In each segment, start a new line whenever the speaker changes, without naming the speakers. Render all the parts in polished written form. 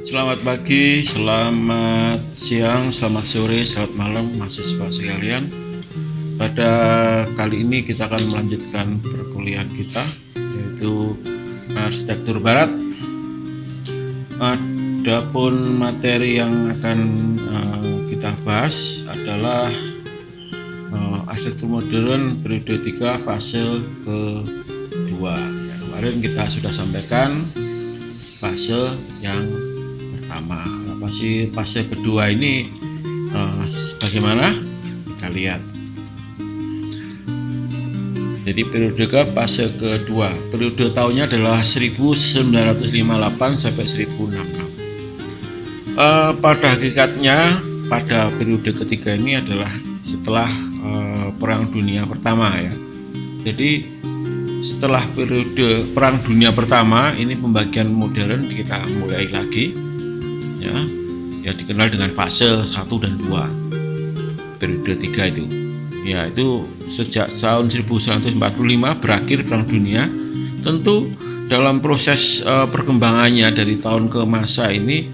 Selamat pagi, selamat siang, selamat sore, selamat malam mahasiswa sekalian. Pada kali ini kita akan melanjutkan perkuliahan kita, yaitu arsitektur barat. Adapun materi yang akan kita bahas adalah arsitektur modern periode 3 fase kedua. Kemarin kita sudah sampaikan fase yang pertama. Fase kedua ini bagaimana? Kita lihat. Jadi periode ke fase kedua, periode tahunnya adalah 1958 sampai 1066. Pada hakikatnya pada periode ketiga ini adalah setelah Perang Dunia Pertama ya. Jadi setelah periode Perang Dunia Pertama ini pembagian modern kita mulai lagi ya dikenal dengan fase 1 dan 2 periode 3 itu ya, itu sejak tahun 1945 berakhir Perang Dunia. Tentu dalam proses perkembangannya dari tahun ke masa ini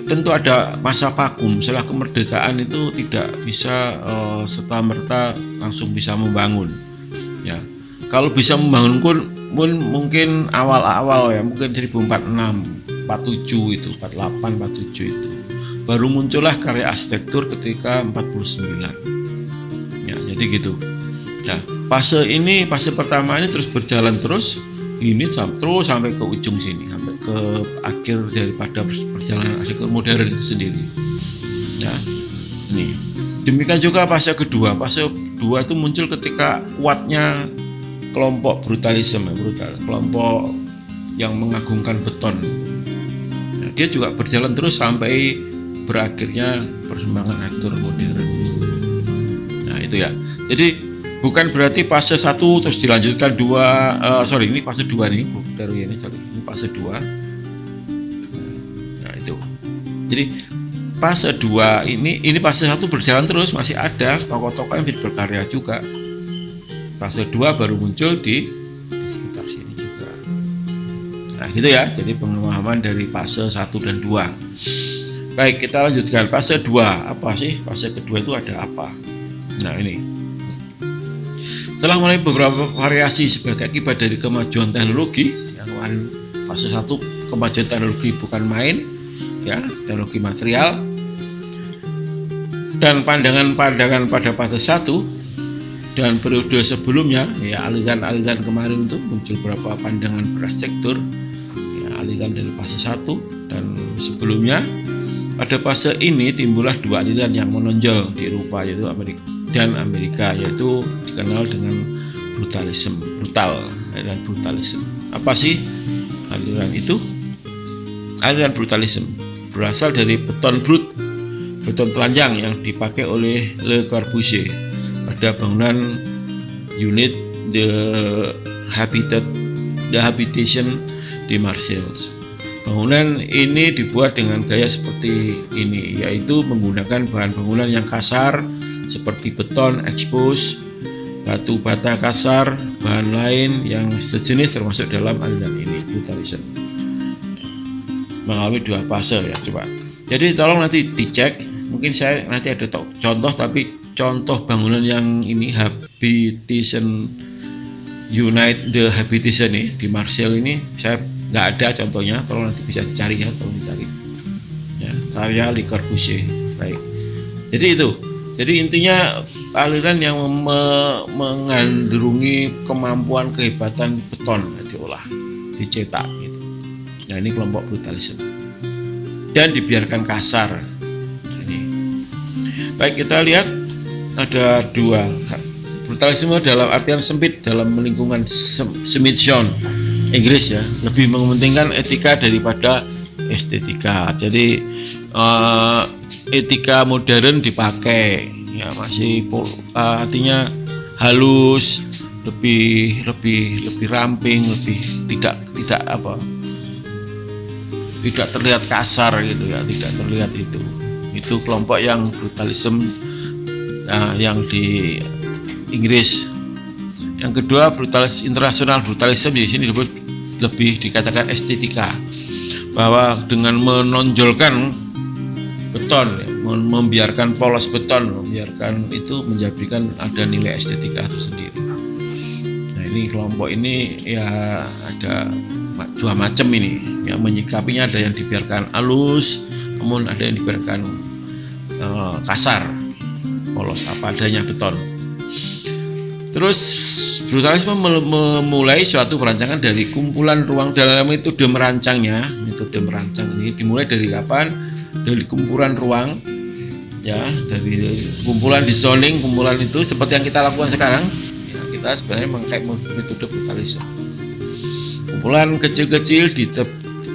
tentu ada masa vakum. Setelah kemerdekaan itu tidak bisa serta-merta langsung bisa membangun ya. Kalau bisa membangun pun mungkin awal-awal ya, mungkin 1446, 47 itu, 48, 47 itu baru muncullah karya arsitektur ketika 49 ya, jadi gitu. Nah, fase pertama ini terus berjalan terus terus sampai ke ujung sini, sampai ke akhir daripada perjalanan arsitektur modern itu sendiri ya. Ini demikian juga fase kedua. Fase kedua itu muncul ketika kuatnya kelompok brutalisme, kelompok yang mengagungkan beton. Nah, dia juga berjalan terus sampai berakhirnya perkembangan arsitektur modern. Nah, itu ya. Jadi bukan berarti fase 1 terus dilanjutkan ini fase 2 nih, ini fase 2. Nah, itu. Jadi fase 2 ini fase 1 berjalan terus, masih ada tokoh-tokoh yang berkarya juga. Fase 2 baru muncul di sekitar sini juga. Nah, gitu ya. Jadi pemahaman dari fase 1 dan 2. Baik, kita lanjutkan fase 2. Apa sih fase kedua itu, ada apa? Nah, ini. Setelah mulai beberapa variasi sebagai akibat dari kemajuan teknologi, yang kemarin fase 1 kemajuan teknologi bukan main ya, teknologi material, dan pandangan-pandangan pada fase 1 dan periode sebelumnya ya, aliran-aliran kemarin itu muncul beberapa pandangan berarsitektur ya, aliran dari fase 1 dan sebelumnya. Pada fase ini timbullah dua aliran yang menonjol di Eropa, yaitu Amerika, yaitu dikenal dengan aliran brutalisme. Apa sih aliran itu? Aliran brutalisme berasal dari beton telanjang yang dipakai oleh Le Corbusier pada bangunan unit The Habitation di Marseille. Bangunan ini dibuat dengan gaya seperti ini, yaitu menggunakan bahan bangunan yang kasar seperti beton expose, batu bata kasar, bahan lain yang sejenis termasuk dalam aliran ini, brutalisme. Mengalami dua fase ya, coba. Jadi tolong nanti dicek, mungkin saya nanti ada contoh, tapi contoh bangunan yang ini Habitation Unite The Habitation nih di Marseille ini saya nggak ada contohnya, tolong nanti bisa dicari ya, tolong dicari ya, karya Le Corbusier. Baik, jadi itu. Jadi intinya aliran yang mengandungi kemampuan kehebatan beton diolah, dicetak gitu. Nah, ini kelompok brutalisme dan dibiarkan kasar ini. Baik, kita lihat ada dua. Brutalisme dalam artian sempit dalam lingkungan Smithsonian Inggris ya, lebih mementingkan etika daripada estetika. Jadi etika modern dipakai ya, masih artinya halus, lebih ramping, lebih tidak terlihat kasar gitu ya, tidak terlihat itu. Itu kelompok yang brutalisme yang di Inggris. Yang kedua, internasional brutalisme di sini lebih dikatakan estetika. bahwa dengan menonjolkan beton, ya, membiarkan polos beton, membiarkan itu menjadikan ada nilai estetika itu sendiri. Nah, ini kelompok ini ya ada dua macam ini, yang menyikapinya ada yang dibiarkan halus, namun ada yang dibiarkan kasar, polos apa adanya beton. Terus brutalisme memulai suatu perancangan dari kumpulan ruang dalam metode merancangnya. Metode merancang ini dimulai dari kapan? Dari kumpulan ruang, ya, dari kumpulan zoning, kumpulan itu seperti yang kita lakukan sekarang. Ya, kita sebenarnya memakai metode brutalisme. Kumpulan kecil-kecil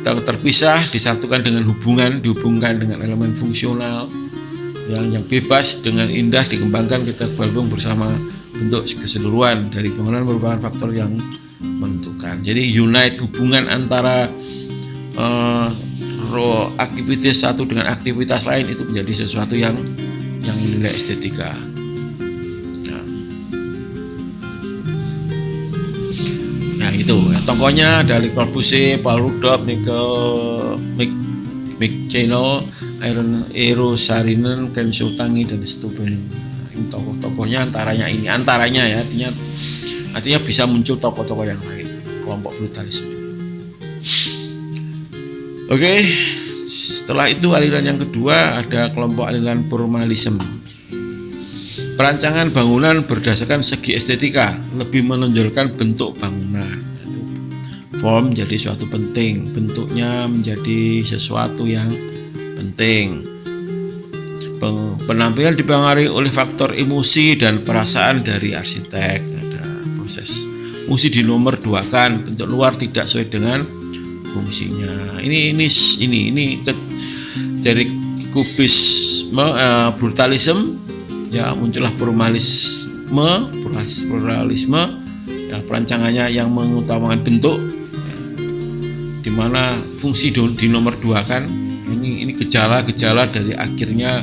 terpisah, disatukan dengan dihubungkan dengan elemen fungsional yang bebas dengan indah dikembangkan, kita gabung bersama bentuk keseluruhan dari bangunan merupakan faktor yang menentukan. Jadi unite, hubungan antara aktivitas satu dengan aktivitas lain itu menjadi sesuatu yang nilai estetika. Nah itu ya, tokohnya dari Corbusier, Paul Rudolph, Mick Channel, Eero Saarinen, Ken Shoutangi, dan Steuben. Tokoh-tokohnya antaranya ya, artinya bisa muncul tokoh-tokoh yang lain, kelompok brutalisme. Oke, setelah itu aliran yang kedua ada kelompok aliran formalisme. Perancangan bangunan berdasarkan segi estetika, lebih menonjolkan bentuk bangunan. Form menjadi suatu penting, bentuknya menjadi sesuatu yang penting. Penampilan dipengaruhi oleh faktor emosi dan perasaan dari arsitek. Ada proses fungsi di nomor 2 kan, bentuk luar tidak sesuai dengan fungsinya. Ini dari kubisme, brutalisme, ya muncullah pluralisme, ya perancangannya yang mengutamakan bentuk, ya, di mana fungsi di nomor 2 kan. Ini gejala-gejala dari akhirnya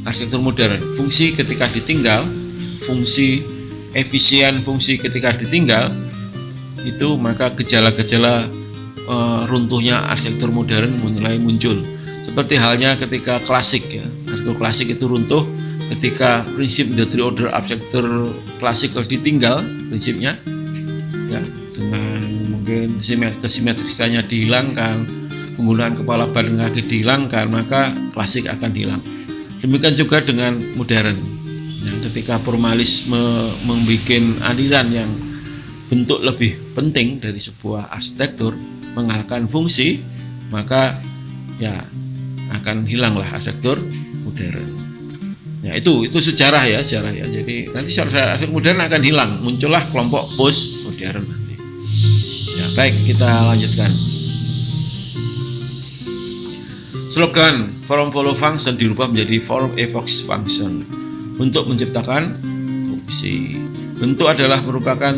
arsitektur modern. Fungsi ketika ditinggal, fungsi efisien, fungsi ketika ditinggal, itu maka gejala-gejala runtuhnya arsitektur modern mulai muncul. Seperti halnya ketika klasik, ya, arsitektur klasik itu runtuh ketika prinsip the three order arsitektur klasikal ditinggal prinsipnya, ya, dengan mungkin kesimetrisannya dihilangkan, penggunaan kepala badan kaki dihilangkan, maka klasik akan hilang. Demikian juga dengan modern, yang ketika formalisme membuat aliran yang bentuk lebih penting dari sebuah arsitektur, mengalahkan fungsi, maka ya akan hilanglah arsitektur modern. Ya itu sejarah ya. Jadi nanti arsitektur modern akan hilang, muncullah kelompok post modern nanti. Ya baik, kita lanjutkan. Slogan form follow function dirubah menjadi form evokes function untuk menciptakan fungsi. Bentuk adalah merupakan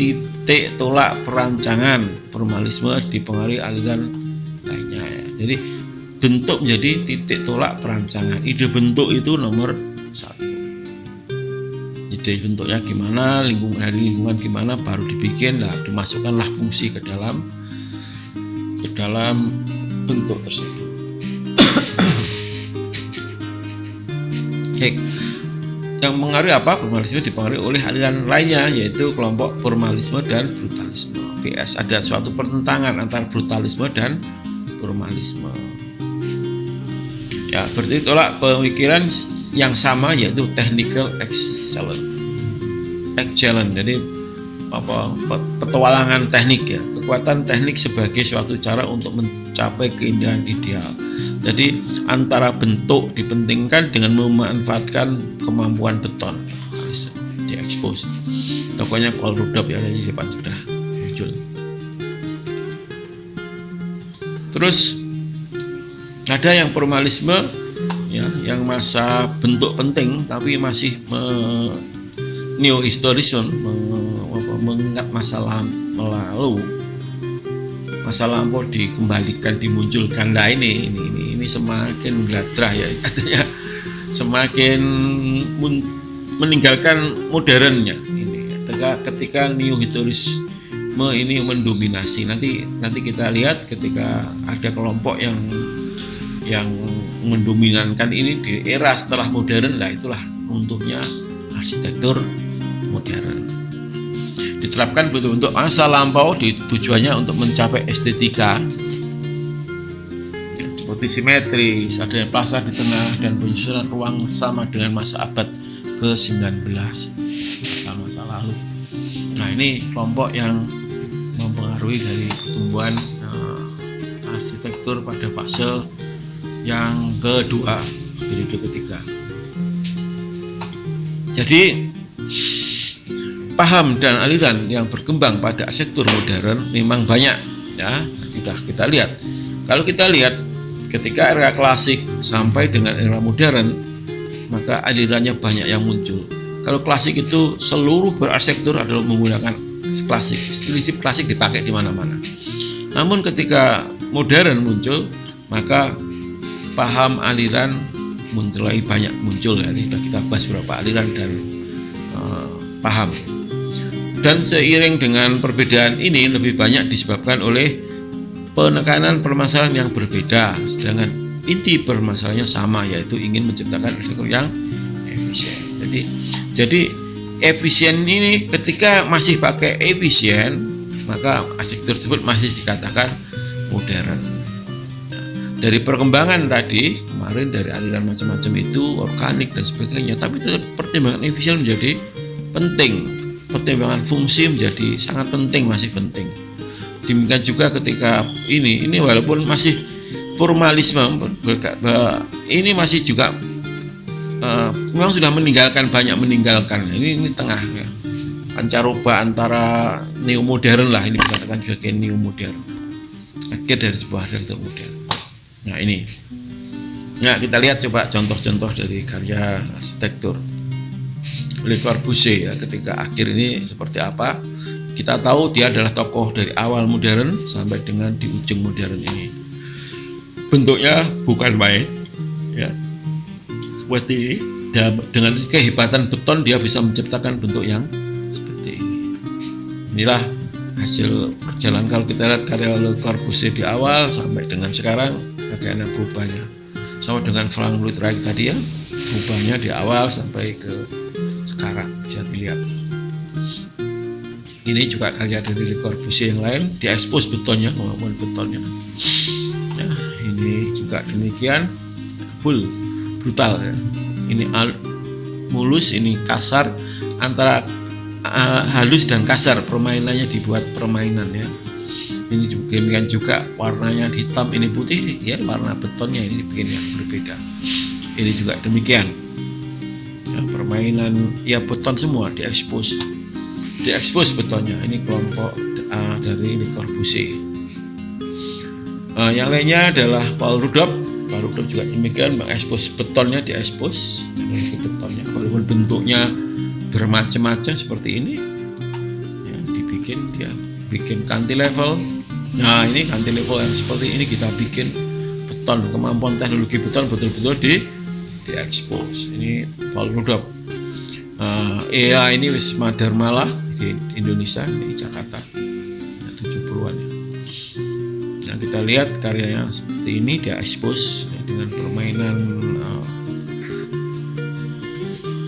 titik tolak perancangan. Formalisme dipengaruhi aliran lainnya. Jadi bentuk menjadi titik tolak perancangan. Ide bentuk itu nomor 1. Ide bentuknya gimana, lingkungan gimana, baru dibikin lah, dimasukkanlah fungsi ke dalam bentuk tersebut. Yang mengaruhi apa? Formalisme dipengaruhi oleh aliran lainnya, yaitu kelompok formalisme dan brutalisme. PS, ada suatu pertentangan antara brutalisme dan formalisme. Ya, berarti tolak pemikiran yang sama, yaitu technical excellence. Jadi petualangan teknik, ya, kekuatan teknik sebagai suatu cara untuk mencapai keindahan ideal. Jadi antara bentuk dipentingkan dengan memanfaatkan kemampuan beton, diekspos. Tokohnya Paul Rudolph ya, di depan sudah muncul. Terus ada yang formalisme, ya, yang masa bentuk penting tapi masih neohistorisme, mengingat masa lalu, masa lampau dikembalikan, dimunculkan. Nah ini semakin gladrah ya, artinya semakin meninggalkan modernnya. Ini ketika ini mendominasi. Nanti kita lihat ketika ada kelompok yang mendominankan ini di era setelah modern, lah itulah runtuhnya arsitektur modern. Diterapkan bentuk-bentuk masa lampau tujuannya untuk mencapai estetika ya, seperti simetris, adanya plaza di tengah, dan penyusunan ruang sama dengan masa abad ke-19, masa lalu. Nah, ini kelompok yang mempengaruhi dari pertumbuhan arsitektur pada fase yang kedua, periode ketiga. Jadi paham dan aliran yang berkembang pada arsitektur modern memang banyak ya, sudah kita lihat. Kalau kita lihat ketika era klasik sampai dengan era modern, maka alirannya banyak yang muncul. Kalau klasik itu seluruh berarsitektur adalah menggunakan klasik, stilistik klasik dipakai di mana-mana. Namun ketika modern muncul, maka paham aliran mulai banyak muncul ya. Sudah kita bahas beberapa aliran dan paham. Dan seiring dengan perbedaan ini lebih banyak disebabkan oleh penekanan permasalahan yang berbeda, sedangkan inti permasalahannya sama, yaitu ingin menciptakan arsitektur yang efisien. Jadi efisien ini ketika masih pakai efisien, maka arsitektur tersebut masih dikatakan modern. Dari perkembangan tadi kemarin, dari aliran macam-macam itu, organik dan sebagainya, tapi pertimbangan efisien menjadi penting, pertimbangan fungsi menjadi sangat penting, masih penting. Demikian juga ketika ini walaupun masih formalisme, ini masih juga memang sudah banyak meninggalkan. Ini tengah ya, pancaroba antara neo modern lah, ini dikatakan sebagai neo modern, akhir dari sebuah arsitektur modern. Nah ini, nah kita lihat coba contoh-contoh dari karya arsitektur Le Corbusier ya, ketika akhir ini seperti apa. Kita tahu dia adalah tokoh dari awal modern sampai dengan di ujung modern ini. Bentuknya bukan main ya, seperti ini. Dengan kehebatan beton dia bisa menciptakan bentuk yang seperti ini. Inilah hasil perjalanan kalau kita lihat karya Le Corbusier di awal sampai dengan sekarang, bagaimana perubahannya. Sama dengan Frank Lloyd Wright tadi ya, perubahannya di awal sampai ke sekarang bisa dilihat. Ini juga karya dari Le Corbusier yang lain, diekspos betonnya, kemampuan betonnya. Nah, ini juga demikian, full brutal ya. Ini mulus, ini kasar, antara halus dan kasar, permainannya dibuat permainan ya. Ini demikian juga warnanya hitam, ini putih ya, warna betonnya ini dibikin yang berbeda. Ini juga demikian ya, permainan ya, beton semua diekspos betonnya. Ini kelompok dari Le Corbusier. Yang lainnya adalah Paul Rudolph juga demikian, mengekspos betonnya, diekspos teknologi betonnya, walaupun bentuknya bermacam-macam seperti ini ya, dia bikin cantilever. Nah ini cantilever yang seperti ini kita bikin beton, kemampuan teknologi beton betul-betul diekspos. Ini Paul Rudolph. Ini Wisma Dharma di Indonesia, di Jakarta ya, 70-an ya. Nah kita lihat karyanya seperti ini, dia ekspos ya, dengan permainan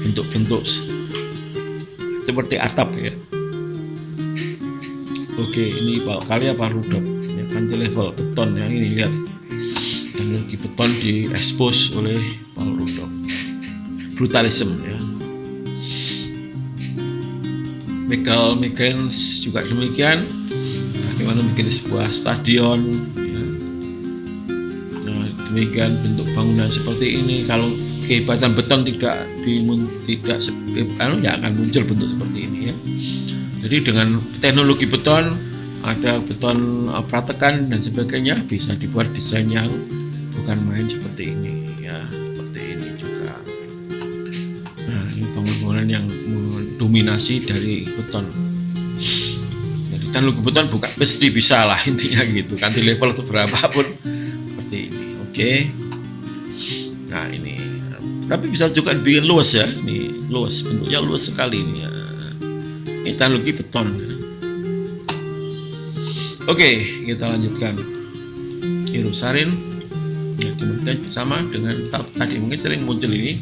bentuk-bentuk seperti atap ya. Oke, ini karya Paul Rudolph ya, cantilever beton yang ini, lihat teknologi beton diekspos oleh Paul Rudolph. Brutalism ya. Michael Mickens juga demikian, bagaimana bikin sebuah stadion ya. Nah, demikian bentuk bangunan seperti ini. Kalau kehebatan beton tidak akan muncul bentuk seperti ini ya. Jadi dengan teknologi beton, ada beton pratekan dan sebagainya, bisa dibuat desain yang bukan main seperti ini ya, seperti ini juga. Nah ini bangunan yang mendominasi dari beton. Jadi teknologi beton bukan pasti bisa lah, intinya gitu. Cantilever seberapa pun seperti ini. Oke. Nah ini, tapi bisa juga dibikin luas ya. Ini luas, bentuknya luas sekali ini ya. Ini teknologi beton. Oke, kita lanjutkan. Irusarin ya, dimulai bersama dengan tadi mungkin sering muncul ini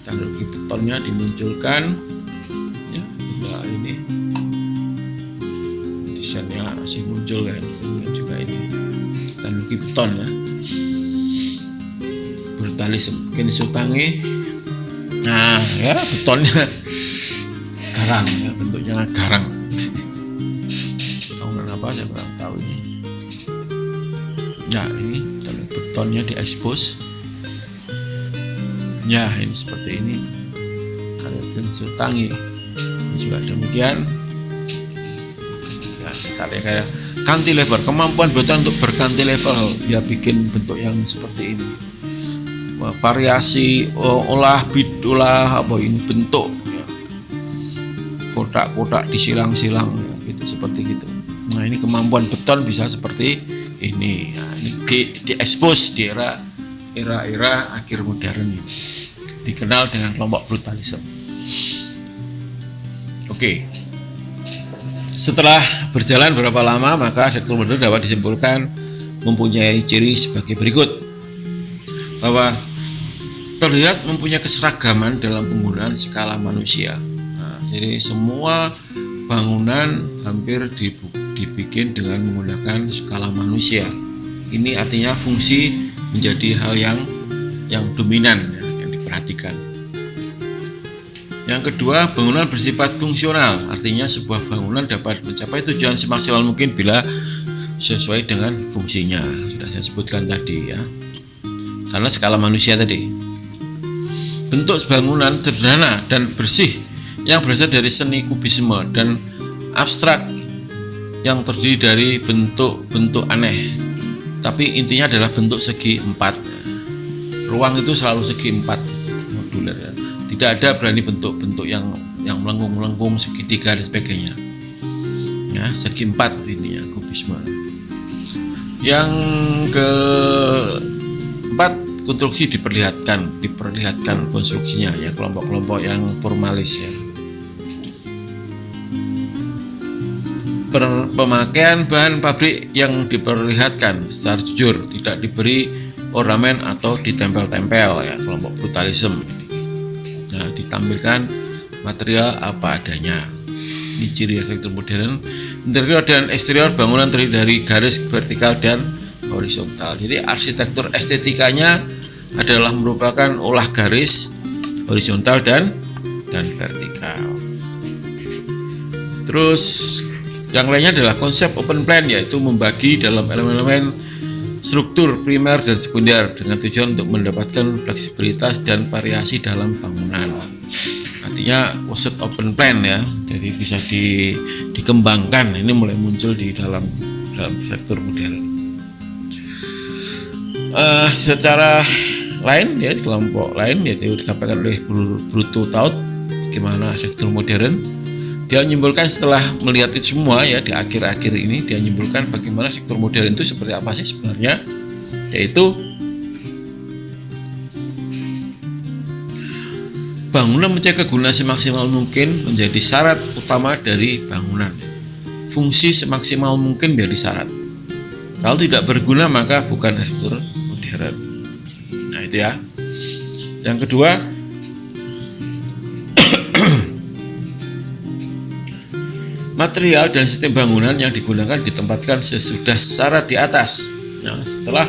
teknologi betonnya dimunculkan ya, ini desainnya masih muncul kan, kemudian juga ini teknologi beton ya, brutalisme mungkin disutangi. Nah ya, betonnya garang ya, bentuknya garang. Bangunan apa saya kurang tahu ini ya, ini betonnya diekspos ya, ini seperti ini karya Bensutangi. Ini juga demikian ya, karya cantilever, kemampuan beton untuk bercantilever, dia bikin bentuk yang seperti ini, variasi olah apa ini bentuk ya, kotak-kotak disilang-silang ya, gitu seperti gitu. Nah ini kemampuan beton bisa seperti ini ya, ini diekspos di era akhir modern ini, dikenal dengan kelompok brutalisme. Oke. Setelah berjalan berapa lama, maka arsitektur modern dapat disimpulkan mempunyai ciri sebagai berikut, bahwa terlihat mempunyai keseragaman dalam penggunaan skala manusia. Nah, jadi semua bangunan hampir dibikin dengan menggunakan skala manusia. Ini artinya fungsi menjadi hal yang dominan ya, yang diperhatikan. Yang kedua, bangunan bersifat fungsional, artinya sebuah bangunan dapat mencapai tujuan semaksimal mungkin bila sesuai dengan fungsinya. Sudah saya sebutkan tadi ya, karena skala manusia tadi. Bentuk bangunan sederhana dan bersih yang berasal dari seni kubisme dan abstrak yang terdiri dari bentuk-bentuk aneh, tapi intinya adalah bentuk segi empat. Ruang itu selalu segi empat, modular ya. Tidak ada berani bentuk-bentuk yang melengkung-melengkung, segitiga dan sebagainya ya, segi empat ini ya, kubisme. Yang keempat, konstruksi diperlihatkan konstruksinya ya, kelompok-kelompok yang formalis ya. Pemakaian bahan pabrik yang diperlihatkan secara jujur, tidak diberi ornamen atau ditempel-tempel ya, kelompok brutalisme ini. Nah, ditampilkan material apa adanya. Ini ciri arsitektur modern. Interior dan eksterior bangunan terdiri dari garis vertikal dan horizontal. Jadi arsitektur estetikanya adalah merupakan olah garis horizontal dan vertikal. Terus yang lainnya adalah konsep open plan, yaitu membagi dalam elemen-elemen struktur primer dan sekunder dengan tujuan untuk mendapatkan fleksibilitas dan variasi dalam bangunan. Artinya konsep open plan ya, jadi bisa dikembangkan. Ini mulai muncul di dalam sektor modern. Secara lain ya, kelompok lain yaitu disampaikan oleh Bruto Taut, bagaimana arsitektur modern. Dia menyimpulkan setelah melihat itu semua ya, di akhir-akhir ini dia menyimpulkan bagaimana sektor modern itu seperti apa sih sebenarnya, yaitu bangunan mencari kegunaan semaksimal mungkin menjadi syarat utama dari bangunan. Fungsi semaksimal mungkin menjadi syarat. Kalau tidak berguna maka bukan arsitektur modern. Nah itu ya. Yang kedua, material dan sistem bangunan yang digunakan ditempatkan sesudah syarat di atas. Nah, setelah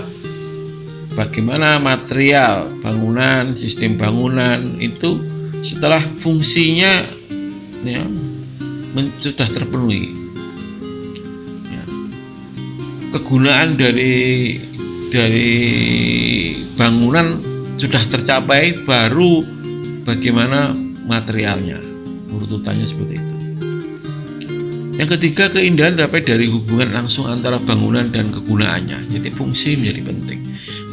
bagaimana material bangunan, sistem bangunan itu setelah fungsinya ya, sudah terpenuhi. Ya. Kegunaan dari bangunan sudah tercapai, baru bagaimana materialnya. Urutannya seperti itu. Yang ketiga, keindahan dapat dari hubungan langsung antara bangunan dan kegunaannya. Jadi fungsi menjadi penting.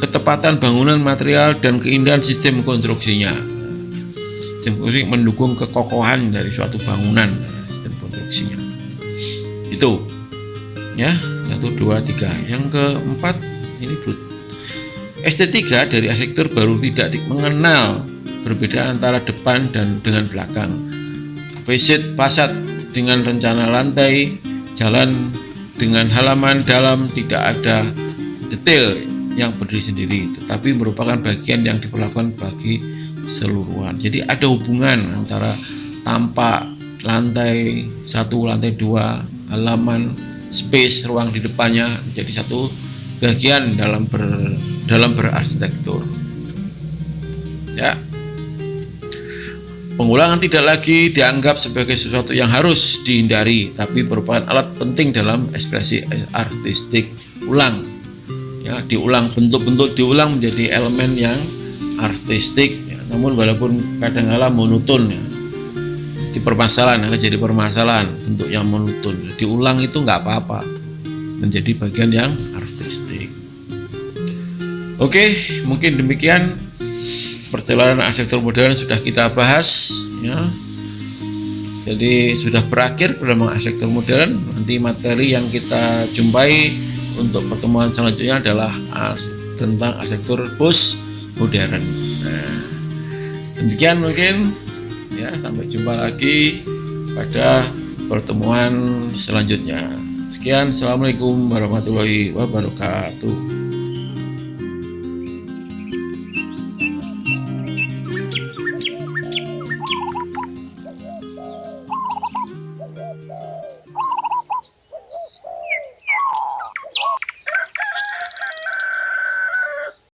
Ketepatan bangunan, material, dan keindahan sistem konstruksinya. Sistem konstruksi mendukung kekokohan dari suatu bangunan, sistem konstruksinya. Itu ya, 1, 2, 3. Yang keempat, ini estetika dari arsitektur baru tidak mengenal perbedaan antara depan dan dengan belakang. Fasad dengan rencana lantai, jalan dengan halaman dalam tidak ada detail yang berdiri sendiri, tetapi merupakan bagian yang diperlakukan bagi keseluruhan. Jadi ada hubungan antara tampak lantai 1, lantai 2, halaman, space, ruang di depannya menjadi satu bagian dalam berarsitektur. Ya. Pengulangan tidak lagi dianggap sebagai sesuatu yang harus dihindari, tapi merupakan alat penting dalam ekspresi artistik. Ulang, ya, diulang, bentuk-bentuk diulang menjadi elemen yang artistik. Ya. Namun walaupun kadang-kala monoton, ya, di permasalahan akan jadi permasalahan bentuk yang monoton. Diulang itu nggak apa-apa, menjadi bagian yang artistik. Oke, mungkin demikian. Perjalanan arsitektur modern sudah kita bahas, ya. Jadi sudah berakhir pertemuan arsitektur modern. Nanti materi yang kita jumpai untuk pertemuan selanjutnya adalah tentang arsitektur post modern. Nah, demikian mungkin, ya. Sampai jumpa lagi pada pertemuan selanjutnya. Sekian, assalamualaikum warahmatullahi wabarakatuh.